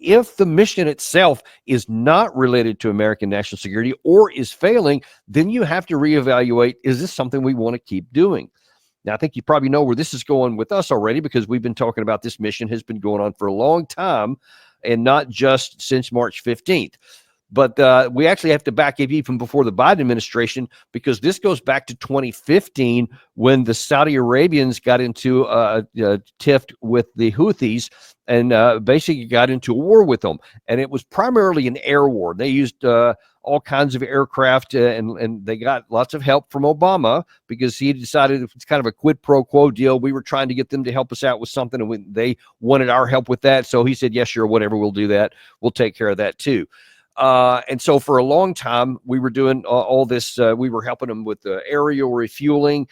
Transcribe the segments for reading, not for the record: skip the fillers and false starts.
if the mission itself is not related to American national security or is failing, then you have to reevaluate, is this something we want to keep doing? Now, I think you probably know where this is going with us already, because we've been talking about this mission has been going on for a long time and not just since March 15th. But we actually have to back up even before the Biden administration, because this goes back to 2015 when the Saudi Arabians got into a tiff with the Houthis and basically got into a war with them. And it was primarily an air war. They used all kinds of aircraft and they got lots of help from Obama, because he decided it's kind of a quid pro quo deal. We were trying to get them to help us out with something, and they wanted our help with that. So he said, yes, sure, whatever, we'll do that. We'll take care of that too. And so for a long time, we were doing all this. We were helping them with aerial refueling,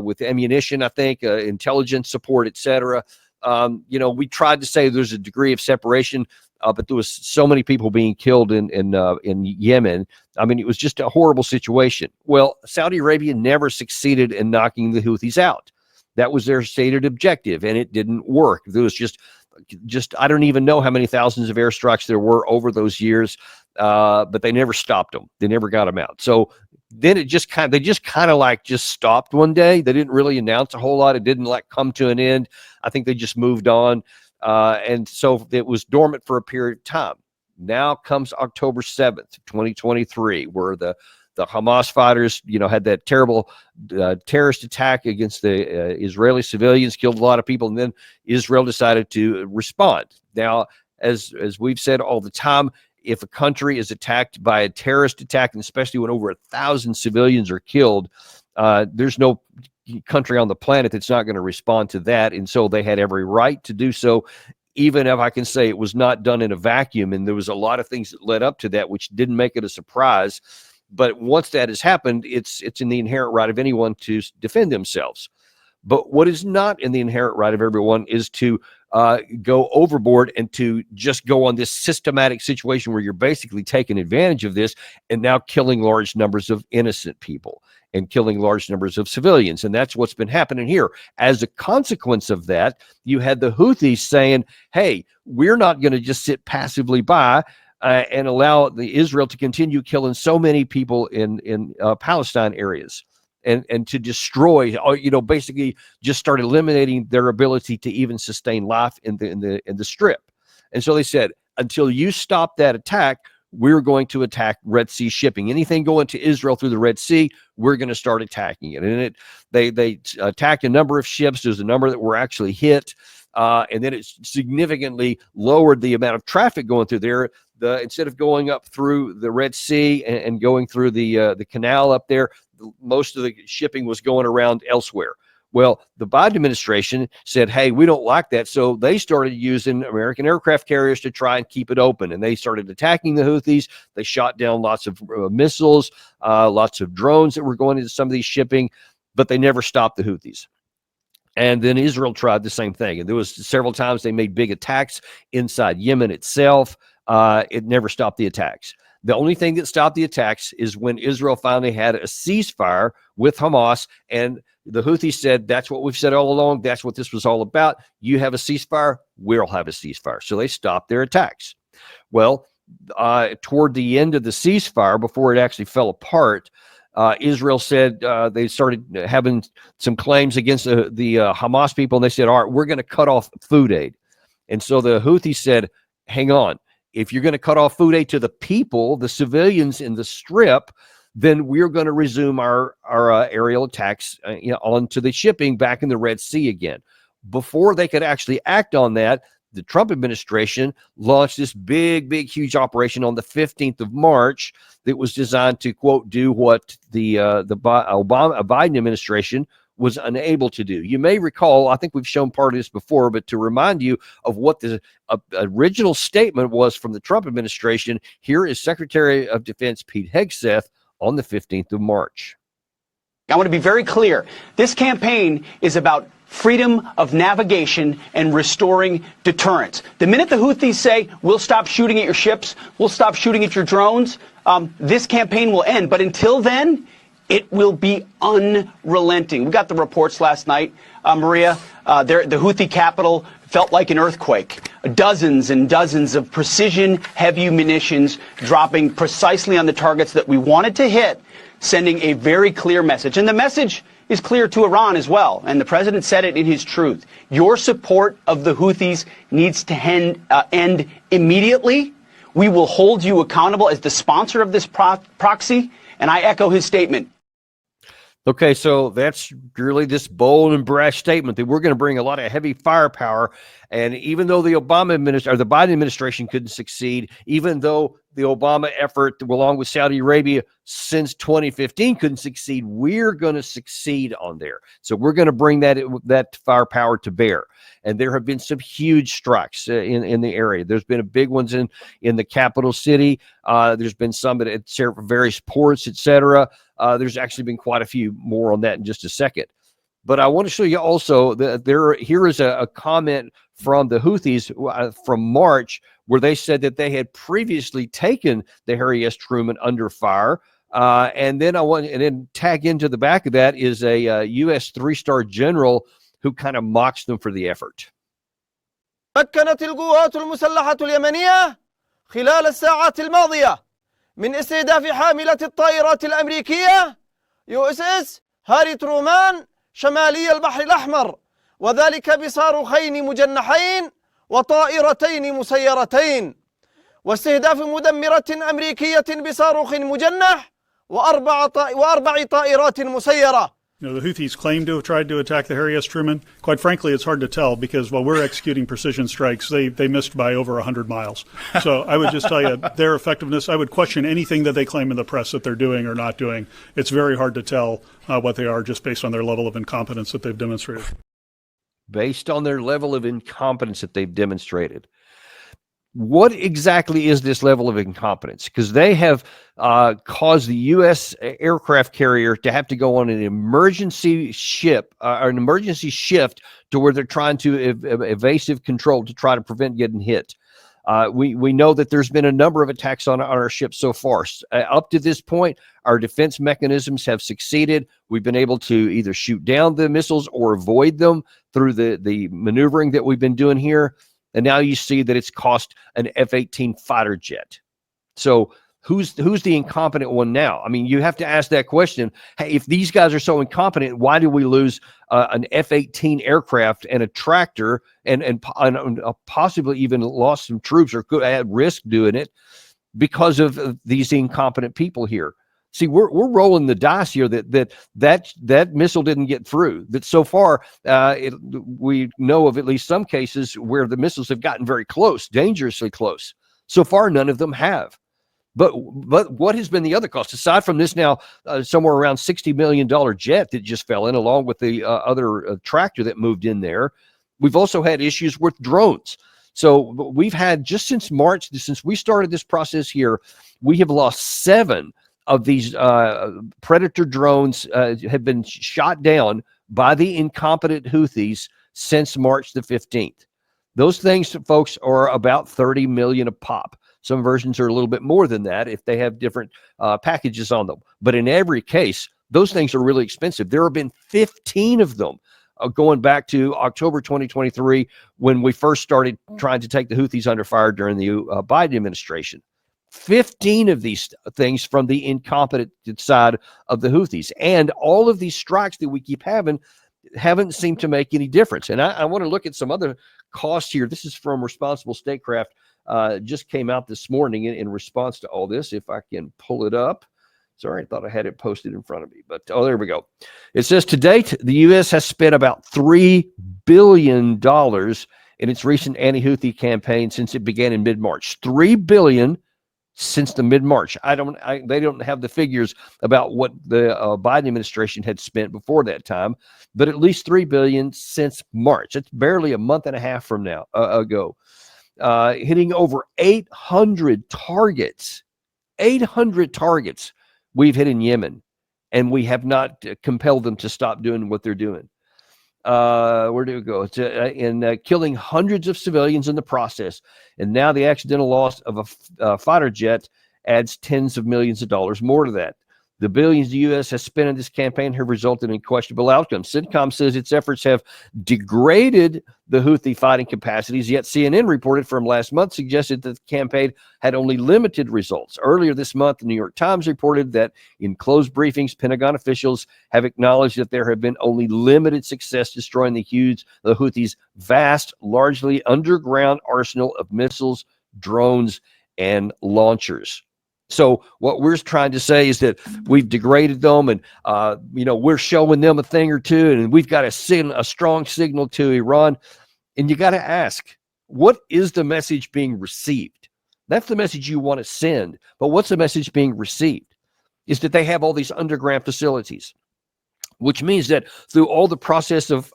with ammunition, I think, intelligence support, etc. We tried to say there's a degree of separation, but there was so many people being killed in Yemen. I mean, it was just a horrible situation. Well, Saudi Arabia never succeeded in knocking the Houthis out. That was their stated objective, and it didn't work. There was just I don't even know how many thousands of airstrikes there were over those years, but they never stopped them. They never got them out. So then they just kind of stopped one day. They didn't really announce a whole lot. It didn't come to an end. I think they just moved on. And so it was dormant for a period of time. Now comes October 7th, 2023, where the Hamas fighters, had that terrible terrorist attack against the Israeli civilians, killed a lot of people, and then Israel decided to respond. Now, as we've said all the time, if a country is attacked by a terrorist attack, and especially when over 1,000 civilians are killed, there's no country on the planet that's not going to respond to that, and so they had every right to do so. Even if I can say it was not done in a vacuum, and there was a lot of things that led up to that, which didn't make it a surprise. But once that has happened, it's in the inherent right of anyone to defend themselves. But what is not in the inherent right of everyone is to go overboard and to just go on this systematic situation where you're basically taking advantage of this and now killing large numbers of innocent people and killing large numbers of civilians. And that's what's been happening here. As a consequence of that, you had the Houthis saying, hey, we're not going to just sit passively by and allow the Israel to continue killing so many people in Palestine areas and to destroy, basically just start eliminating their ability to even sustain life in the Strip. And so they said, until you stop that attack, we're going to attack Red Sea shipping. Anything going to Israel through the Red Sea, we're going to start attacking it. And they attacked a number of ships. There's a number that were actually hit. And then it significantly lowered the amount of traffic going through there. Instead of going up through the Red Sea and going through the canal up there, most of the shipping was going around elsewhere. Well, the Biden administration said, hey, we don't like that. So they started using American aircraft carriers to try and keep it open. And they started attacking the Houthis. They shot down lots of missiles, lots of drones that were going into some of these shipping, but they never stopped the Houthis. And then Israel tried the same thing. And there was several times they made big attacks inside Yemen itself. It never stopped the attacks. The only thing that stopped the attacks is when Israel finally had a ceasefire with Hamas, and the Houthis said, that's what we've said all along. That's what this was all about. You have a ceasefire, we'll have a ceasefire. So they stopped their attacks. Well, toward the end of the ceasefire, before it actually fell apart, Israel said they started having some claims against the Hamas people, and they said, all right, we're going to cut off food aid. And so the Houthis said, hang on. If you're going to cut off food aid to the people, the civilians in the Strip, then we're going to resume our aerial attacks onto the shipping back in the Red Sea again. Before they could actually act on that, the Trump administration launched this big, huge operation on the 15th of March that was designed to, quote, do what the Biden administration was unable to do. You may recall, I think we've shown part of this before, but to remind you of what the original statement was from the Trump administration, here is Secretary of Defense Pete Hegseth on the 15th of March. I want to be very clear. This campaign is about freedom of navigation and restoring deterrence. The minute the Houthis say, we'll stop shooting at your ships, we'll stop shooting at your drones, this campaign will end. But until then, It will be unrelenting. We got the reports last night, Maria. The Houthi capital felt like an earthquake. Dozens and dozens of precision heavy munitions dropping precisely on the targets that we wanted to hit, sending a very clear message. And the message is clear to Iran as well. And the president said it in his truth. Your support of the Houthis needs to end immediately. We will hold you accountable as the sponsor of this proxy. And I echo his statement. Okay, so that's really this bold and brash statement that we're going to bring a lot of heavy firepower. And even though the Biden administration couldn't succeed, even though the Obama effort, along with Saudi Arabia since 2015, couldn't succeed, we're going to succeed on there. So we're going to bring that firepower to bear. And there have been some huge strikes in the area. There's been big ones in the capital city. There's been some at various ports, etc. There's actually been quite a few more on that in just a second. But I want to show you also that here is a comment from the Houthis from March, where they said that they had previously taken the Harry S. Truman under fire. And then tag into the back of that is a U.S. 3-star general who kind of mocks them for the effort. مكنت القوات المسلحة اليمنية خلال الساعات الماضية من استهداف حاملة الطائرات الأمريكية USS هاري ترومان شمالي البحر الأحمر، وذلك بصاروخين مجنحين وطائرتين مسيرتين، واستهداف مدمرة أمريكية بصاروخ مجنح وأربع طائرات مسيرة. You know, the Houthis claim to have tried to attack the Harry S. Truman. Quite frankly, it's hard to tell because while we're executing precision strikes, they missed by over 100 miles. So I would just tell you their effectiveness, I would question anything that they claim in the press that they're doing or not doing. It's very hard to tell what they are just based on their level of incompetence that they've demonstrated. Based on their level of incompetence that they've demonstrated. What exactly is this level of incompetence? Because they have caused the U.S. aircraft carrier to have to go on an emergency shift to where they're trying to evasive control to try to prevent getting hit. We know that there's been a number of attacks on our ships so far. Up to this point, our defense mechanisms have succeeded. We've been able to either shoot down the missiles or avoid them through the maneuvering that we've been doing here. And now you see that it's cost an F-18 fighter jet. So who's the incompetent one now? I mean, you have to ask that question. Hey, if these guys are so incompetent, why do we lose an F-18 aircraft and a tractor and possibly even lost some troops or could at risk doing it because of these incompetent people here? See, we're rolling the dice here that missile didn't get through. That so far, we know of at least some cases where the missiles have gotten very close, dangerously close. So far, none of them have. But what has been the other cost aside from this now? Somewhere around $60 million jet that just fell in, along with the other tractor that moved in there. We've also had issues with drones. So we've had just since March, since we started this process here, we have lost 7 of these Predator drones have been shot down by the incompetent Houthis since March the 15th. Those things, folks, are about 30 million a pop. Some versions are a little bit more than that if they have different packages on them. But in every case, those things are really expensive. There have been 15 of them going back to October 2023 when we first started trying to take the Houthis under fire during the Biden administration. 15 of these things from the incompetent side of the Houthis. And all of these strikes that we keep having haven't seemed to make any difference. And I want to look at some other costs here. This is from Responsible Statecraft. Just came out this morning in response to all this. If I can pull it up. Sorry, I thought I had it posted in front of me. But, there we go. It says, to date, the U.S. has spent about $3 billion in its recent anti-Houthi campaign since it began in mid-March. $3 billion since the mid-March. They don't have the figures about what the Biden administration had spent before that time, but at least $3 billion since March. It's barely a month and a half from now ago. Hitting over 800 targets. 800 targets we've hit in Yemen, and we have not compelled them to stop doing what they're doing. Where do we go? It's in killing hundreds of civilians in the process. And now the accidental loss of a fighter jet adds tens of millions of dollars more to that. The billions the U.S. has spent in this campaign have resulted in questionable outcomes. CENTCOM says its efforts have degraded the Houthi fighting capacities, yet CNN reported from last month suggested that the campaign had only limited results. Earlier this month, the New York Times reported that in closed briefings, Pentagon officials have acknowledged that there have been only limited success destroying the Houthis' vast, largely underground arsenal of missiles, drones, and launchers. So what we're trying to say is that we've degraded them, and we're showing them a thing or two, and we've got a strong signal to Iran. And you got to ask, what is the message being received? That's the message you want to send. But what's the message being received? Is that they have all these underground facilities, which means that through all the process of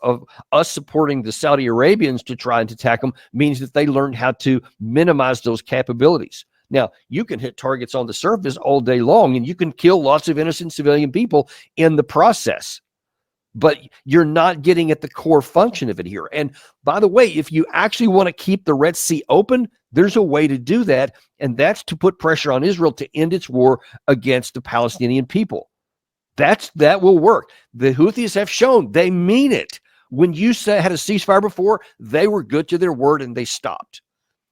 us supporting the Saudi Arabians to try and attack them means that they learned how to minimize those capabilities. Now, you can hit targets on the surface all day long, and you can kill lots of innocent civilian people in the process. But you're not getting at the core function of it here. And by the way, if you actually want to keep the Red Sea open, there's a way to do that, and that's to put pressure on Israel to end its war against the Palestinian people. That will work. The Houthis have shown they mean it. When you had a ceasefire before, they were good to their word and they stopped.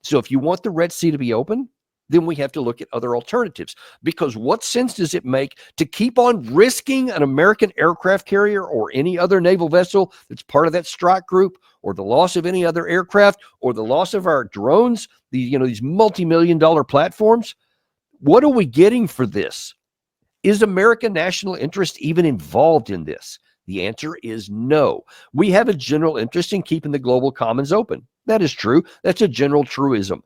So if you want the Red Sea to be open, then we have to look at other alternatives, because what sense does it make to keep on risking an American aircraft carrier or any other naval vessel that's part of that strike group, or the loss of any other aircraft, or the loss of our drones, these multi-million-dollar platforms? What are we getting for this? Is American national interest even involved in this? The answer is no. We have a general interest in keeping the global commons open. That is true. That's a general truism.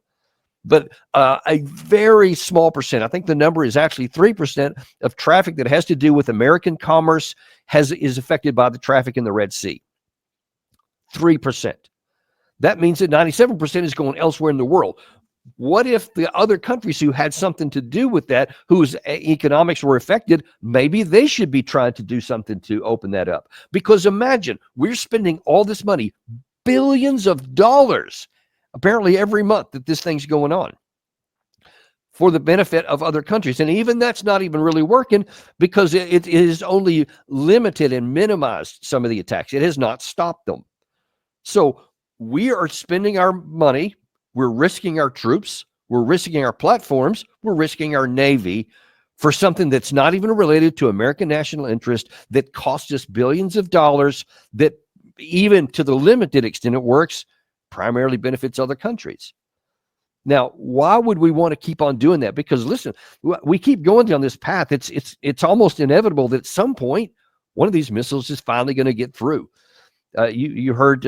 But a very small percent, I think the number is actually 3% of traffic that has to do with American commerce is affected by the traffic in the Red Sea. 3%. That means that 97% is going elsewhere in the world. What if the other countries who had something to do with that, whose economics were affected, maybe they should be trying to do something to open that up? Because imagine, we're spending all this money, billions of dollars, apparently every month that this thing's going on, for the benefit of other countries. And even that's not even really working, because it is only limited and minimized some of the attacks. It has not stopped them. So we are spending our money, we're risking our troops, we're risking our platforms, we're risking our Navy for something that's not even related to American national interest, that costs us billions of dollars, that even to the limited extent it works, primarily benefits other countries. Now, why would we want to keep on doing that? Because listen, we keep going down this path. It's almost inevitable that at some point one of these missiles is finally going to get through. You heard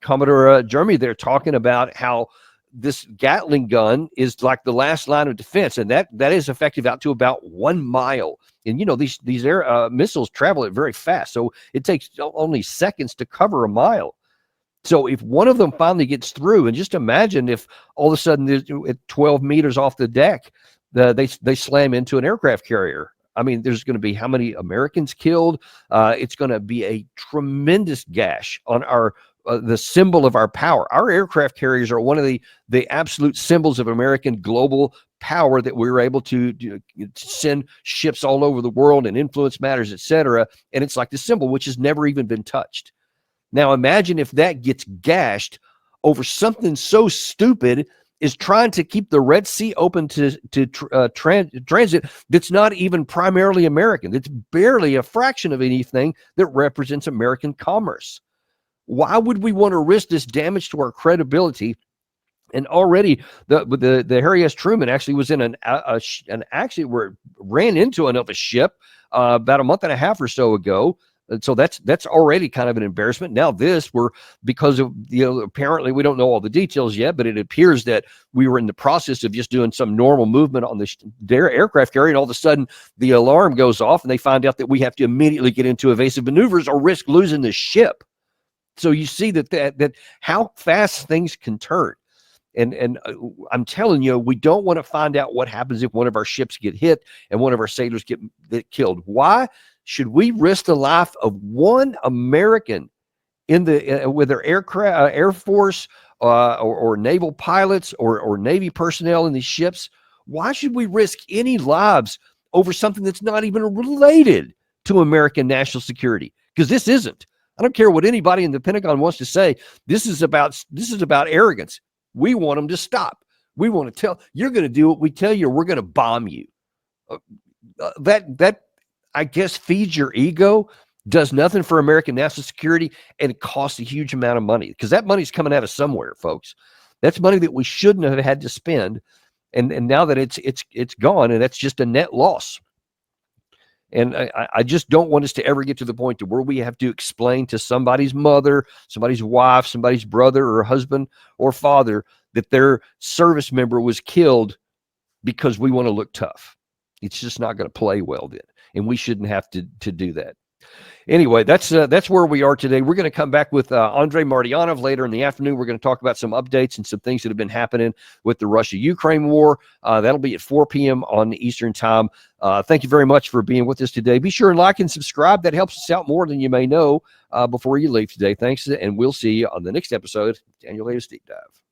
Commodore Jeremy there talking about how this Gatling gun is like the last line of defense, and that is effective out to about 1 mile. And these air missiles travel at very fast, so it takes only seconds to cover a mile. So if one of them finally gets through, and just imagine if all of a sudden at 12 meters off the deck, they slam into an aircraft carrier. I mean, there's going to be how many Americans killed? It's going to be a tremendous gash on our the symbol of our power. Our aircraft carriers are one of the absolute symbols of American global power, that we were able to send ships all over the world and influence matters, etc. And it's like the symbol, which has never even been touched. Now imagine if that gets gashed over something so stupid as trying to keep the Red Sea open to transit that's not even primarily American. It's barely a fraction of anything that represents American commerce. Why would we want to risk this damage to our credibility? And already the Harry S. Truman actually was in an accident where it ran into another ship about a month and a half or so ago. So that's already kind of an embarrassment. Now because of, apparently we don't know all the details yet, but it appears that we were in the process of just doing some normal movement on their aircraft carrier, and all of a sudden the alarm goes off and they find out that we have to immediately get into evasive maneuvers or risk losing the ship. So you see that how fast things can turn. And I'm telling you, we don't want to find out what happens if one of our ships get hit and one of our sailors get killed. Why should we risk the life of one American with their aircraft, Air Force, or naval pilots or Navy personnel in these ships? Why should we risk any lives over something that's not even related to American national security, because this isn't. I don't care what anybody in the Pentagon wants to say. This is about arrogance. We want them to stop. We want to tell you're going to do what we tell you. Or we're going to bomb you. That I guess feeds your ego, does nothing for American national security, and it costs a huge amount of money, because that money's coming out of somewhere, folks. That's money that we shouldn't have had to spend, and now that it's gone, and that's just a net loss. And I just don't want us to ever get to the point to where we have to explain to somebody's mother, somebody's wife, somebody's brother or husband or father that their service member was killed because we want to look tough. It's just not going to play well then, and we shouldn't have to do that. Anyway, that's where we are today. We're going to come back with Andrei Martyanov later in the afternoon. We're going to talk about some updates and some things that have been happening with the Russia-Ukraine war. That'll be at 4 p.m. on Eastern time. Thank you very much for being with us today. Be sure and like and subscribe. That helps us out more than you may know before you leave today. Thanks, and we'll see you on the next episode, Daniel Latest Deep Dive.